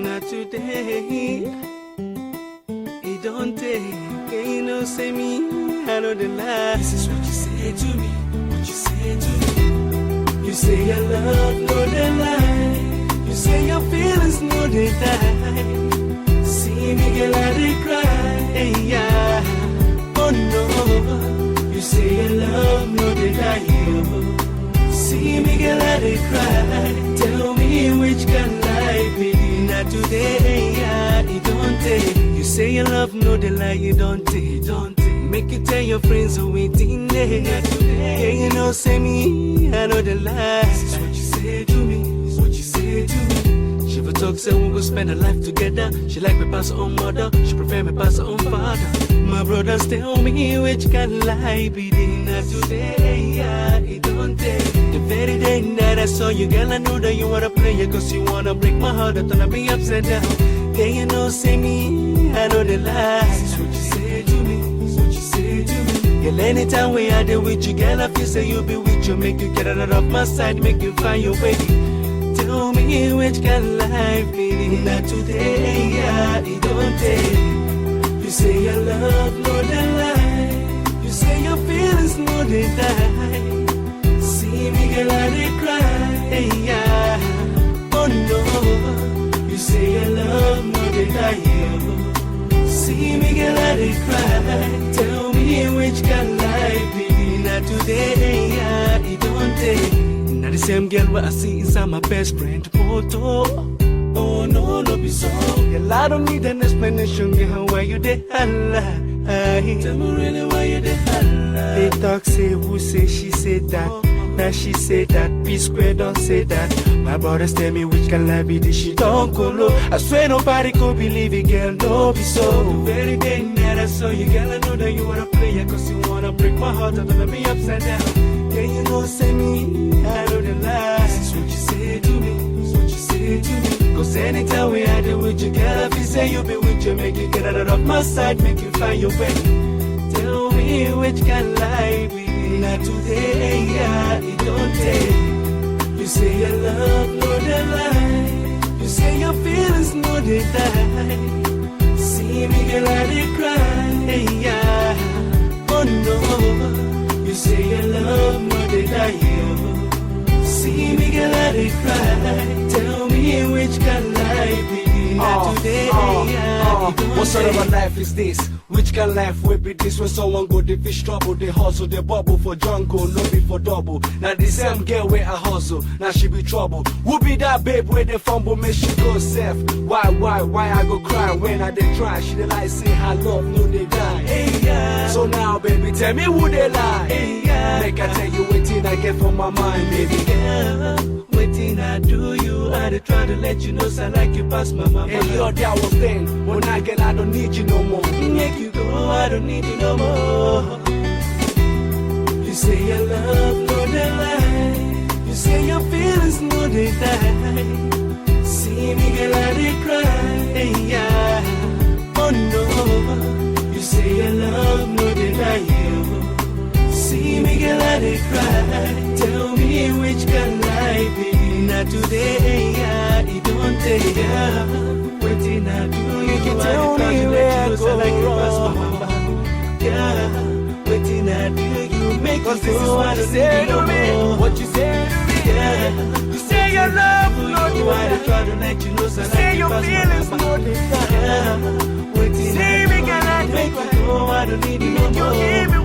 not today. It don't take, you know, say me, I know the lie. This is what you say to me, what you say to me. You say your love, no the lie. You say your feelings, no they die. See me, girl, I dey cry, hey, yeah. Oh no, you say your love, no they die, oh. See me, girl, I dey cry. Tell me which can lie be. Not today, yeah, it don't take. You say your love, no the lie, you don't take, don't take. Make you tell your friends who waiting there. Not today, yeah, you know, say me, I know the lie. This is what you say to me, this is what you say to me. She for talk, say we will spend a life together. She like me pass her own mother, she prefer me pass her own father. My brothers tell me which can lie be. Not today, yeah, it don't take. The very day that I saw you, girl, I knew that you were a player. Cause you wanna break my heart, I wanna be upside down. Yeah, you know, say me, I know the lies. This is what you say to me, this is what you say to me. Girl, anytime we are there with you, girl, I feel say you'll be with you. Make you get out of my side, make you find your way. Tell me which can lie be. Not today, yeah, it don't take. You say your love, no the lie. You say your feelings, no they die. See me, girl, I dey cry, hey, yeah. Oh no, you say your love, no they die, oh. See me, girl, I dey cry. Tell me which can lie be. Not today, yeah, it don't take. Not the same girl what I see inside my best friend photo. Oh no, no be so. Girl, I don't need an explanation, girl, why you dey holla. Tell me really why you dey holla. They talk, say who say, she said that. Now she say that, P square don't say that. My brothers tell me which can lie be this shit don't go low. I swear nobody could believe it, girl, no be so. The very day that I saw you, girl, I know that you were a player. Cause you wanna break my heart, I wanna be upside down. Yeah, you know, say me, I know the lies. This is what you say to me, this is what you say to me. Cause anytime we are there with you, girl, I feel say you be with you. Make you get out of my side, make you find your way. Tell me which can lie be. Not today, yeah, it don't take. You say your love, no the lie. You say your feelings, no they die. See me, girl, I dey cry, hey, yeah. Oh no, you say your love, no they die, oh. See me, girl, I dey cry. Tell me which can lie be. Not today, yeah, it don't what sort of a take. life is this? Which can life will be this? When someone go the fish trouble, they hustle, they bubble for jungle, no be for double. Now the same girl where I hustle, now she be trouble. Who be that babe where they fumble, make she go safe? Why I go cry when I dey try? She dey like say her love, no they die. Hey, yeah. So now baby, tell me who they lie. Hey, yeah. Make I tell you waiting I get from my mind, baby. Girl, waiting I do you. I dey try to let you know, so I like you past my mama. And your dad was then, when I get I don't need you no more. Make you go, I don't need you no more. You say your love, no the lie. You say your feelings, no they die. See me, girl, I dey cry, hey, yeah. Oh no, you say your love, no they die, oh. See me, girl, I dey cry. Tell me which can lie be. Not today, yeah, it don't take, yeah. Waiting I do you can tell me where I go wrong. Yeah, waiting I do you make us go. What you say to me, what you say to me, yeah. you say your love, no you I try to let you know, so say your feelings, no they die. Yeah, waiting See I me, do girl, I make you go. I don't need you no more. You give me